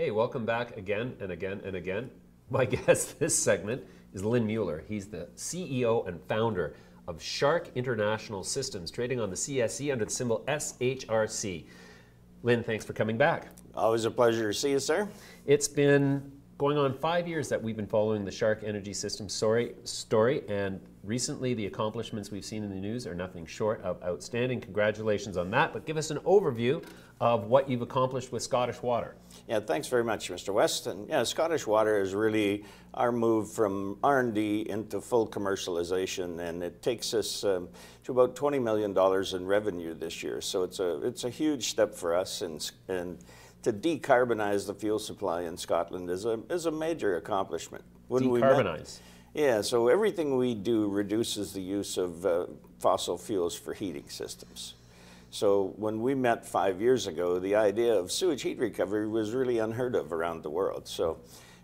Hey, welcome back again and again and again. My guest this segment is Lynn Mueller. He's the CEO and founder of Sharc International Systems, trading on the CSE under the symbol SHRC. Lynn, thanks for coming back. Always a pleasure to see you, sir. It's been going on 5 years that we've been following the Sharc Energy Systems story, and recently the accomplishments we've seen in the news are nothing short of outstanding. Congratulations on that, but give us an overview of what you've accomplished with Scottish Water. Yeah, thanks very much, Mr. West. And yeah, Scottish Water is really our move from R&D into full commercialization, and it takes us to about $20 million in revenue this year. So it's a huge step for us, and to decarbonize the fuel supply in Scotland is a major accomplishment. Decarbonize? Yeah, so everything we do reduces the use of fossil fuels for heating systems. So when we met 5 years ago, the idea of sewage heat recovery was really unheard of around the world. So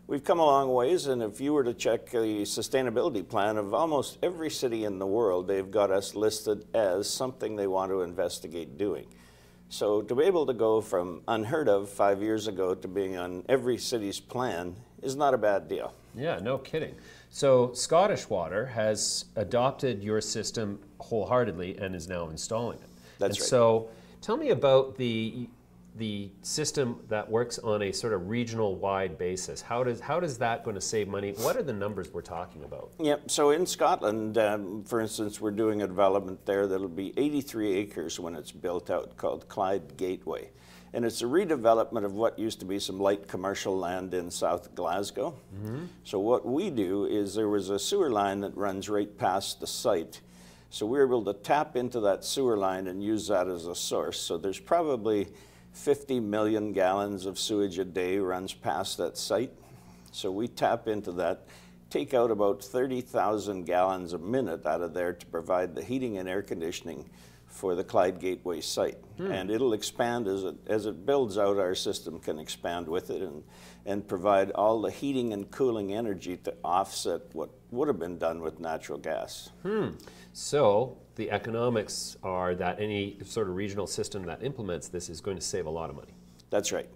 we've come a long ways, and if you were to check the sustainability plan of almost every city in the world, they've got us listed as something they want to investigate doing. So to be able to go from unheard of 5 years ago to being on every city's plan is not a bad deal. Yeah, no kidding. So Scottish Water has adopted your system wholehearted and is now installing it. That's right. So tell me about the system that works on a sort of regional wide basis. How does that going to save money? What are the numbers we're talking about? Yep, so in Scotland, for instance, we're doing a development there that'll be 83 acres when it's built out, called Clyde Gateway. And it's a redevelopment of what used to be some light commercial land in South Glasgow. Mm-hmm. So what we do is there was a sewer line that runs right past the site. So we're able to tap into that sewer line and use that as a source. So there's probably 50 million gallons of sewage a day runs past that site. So we tap into that, take out about 30,000 gallons a minute out of there to provide the heating and air conditioning for the Clyde Gateway site. And it'll expand as it builds out. Our system can expand with it and provide all the heating and cooling energy to offset what would have been done with natural gas. So the economics are that any sort of regional system that implements this is going to save a lot of money. That's right.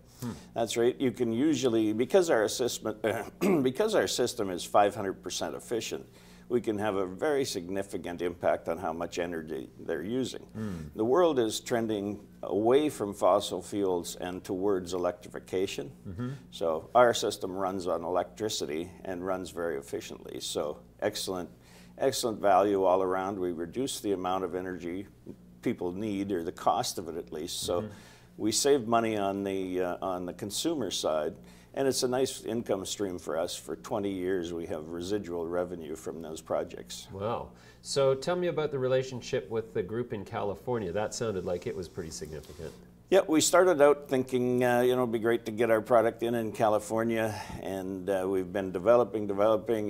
That's right. You can usually, because our system is 500% efficient, we can have a very significant impact on how much energy they're using. The world is trending away from fossil fuels and towards electrification. So our system runs on electricity and runs very efficiently. So excellent value all around. We reduce the amount of energy people need, or the cost of it at least. So we save money on the consumer side. And it's a nice income stream for us. For 20 years, we have residual revenue from those projects. Wow. So tell me about the relationship with the group in California. That sounded like it was pretty significant. Yeah, we started out thinking, it'd be great to get our product in California, and we've been developing,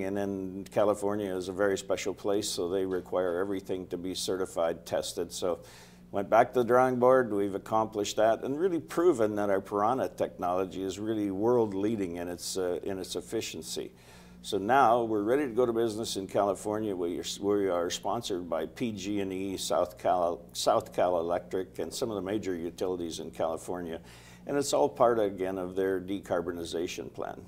and then California is a very special place, so they require everything to be certified, tested. So went back to the drawing board, we've accomplished that, and really proven that our Piranha technology is really world-leading in its efficiency. So now we're ready to go to business in California. We are sponsored by PG&E, South Cal Electric, and some of the major utilities in California. And it's all part, again, of their decarbonization plan.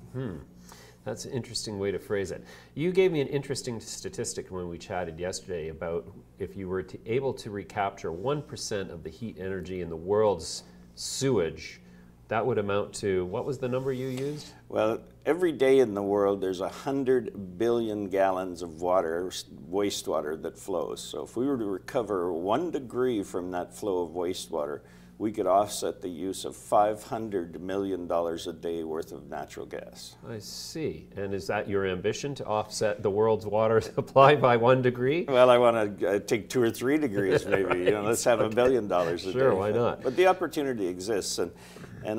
That's an interesting way to phrase it. You gave me an interesting statistic when we chatted yesterday about if you were able to recapture 1% of the heat energy in the world's sewage, that would amount to, what was the number you used? Well, every day in the world there's 100 billion gallons of water, wastewater, that flows. So if we were to recover 1 degree from that flow of wastewater, we could offset the use of $500 million a day worth of natural gas. I see. And is that your ambition, to offset the world's water supply by 1 degree? Well, I want to take 2 or 3 degrees maybe. Let's have $1 billion a day. Sure, why not? But the opportunity exists, and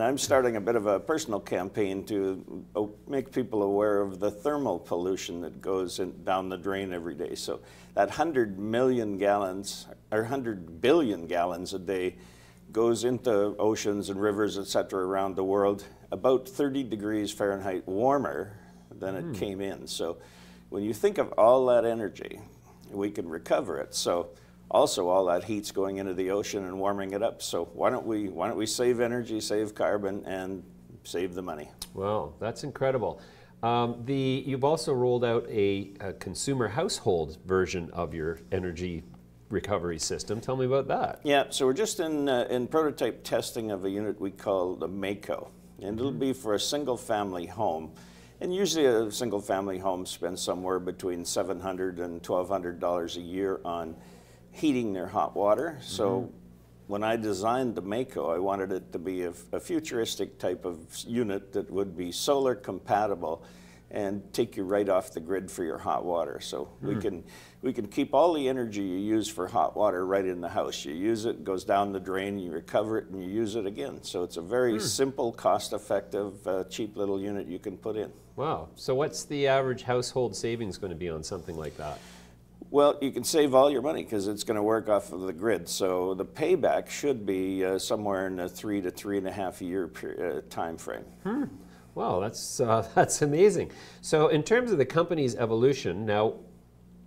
I'm starting a bit of a personal campaign to make people aware of the thermal pollution that goes down the drain every day. So that 100 million gallons, or 100 billion gallons a day, goes into oceans and rivers, etc., around the world, about 30 degrees Fahrenheit warmer than it came in. So when you think of all that energy, we can recover it. So also all that heat's going into the ocean and warming it up. So why don't we save energy, save carbon, and save the money. Wow, that's incredible. You've also rolled out a consumer household version of your energy recovery system. Tell me about that. Yeah, so we're just in prototype testing of a unit we call the Mako, and it'll be for a single family home. And usually a single family home spends somewhere between $700 and $1,200 a year on heating their hot water. So when I designed the Mako, I wanted it to be a futuristic type of unit that would be solar compatible and take you right off the grid for your hot water. So we can keep all the energy you use for hot water right in the house. You use it, goes down the drain, you recover it, and you use it again. So it's a very simple, cost-effective, cheap little unit you can put in. Wow. So what's the average household savings going to be on something like that? Well, you can save all your money because it's going to work off of the grid. So the payback should be somewhere in a 3 to 3.5 year time frame. Wow, that's amazing. So in terms of the company's evolution, now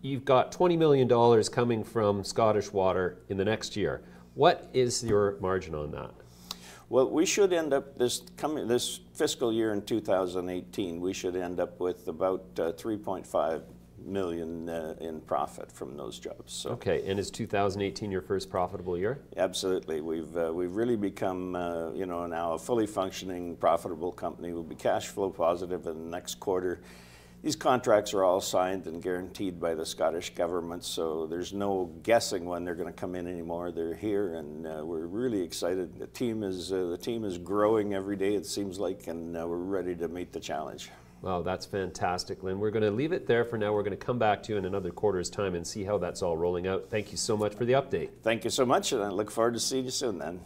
you've got $20 million coming from Scottish Water in the next year. What is your margin on that? Well, we should end up this fiscal year in 2018, we should end up with about 3.5 million in profit from those jobs. So. Okay, and is 2018 your first profitable year? Absolutely. We've really become you know, now a fully functioning, profitable company. We'll be cash flow positive in the next quarter. These contracts are all signed and guaranteed by the Scottish government, so there's no guessing when they're going to come in anymore. They're here, and we're really excited. The team is growing every day, it seems like, and we're ready to meet the challenge. Wow, that's fantastic, Lynn. We're going to leave it there for now. We're going to come back to you in another quarter's time and see how that's all rolling out. Thank you so much for the update. Thank you so much, and I look forward to seeing you soon then.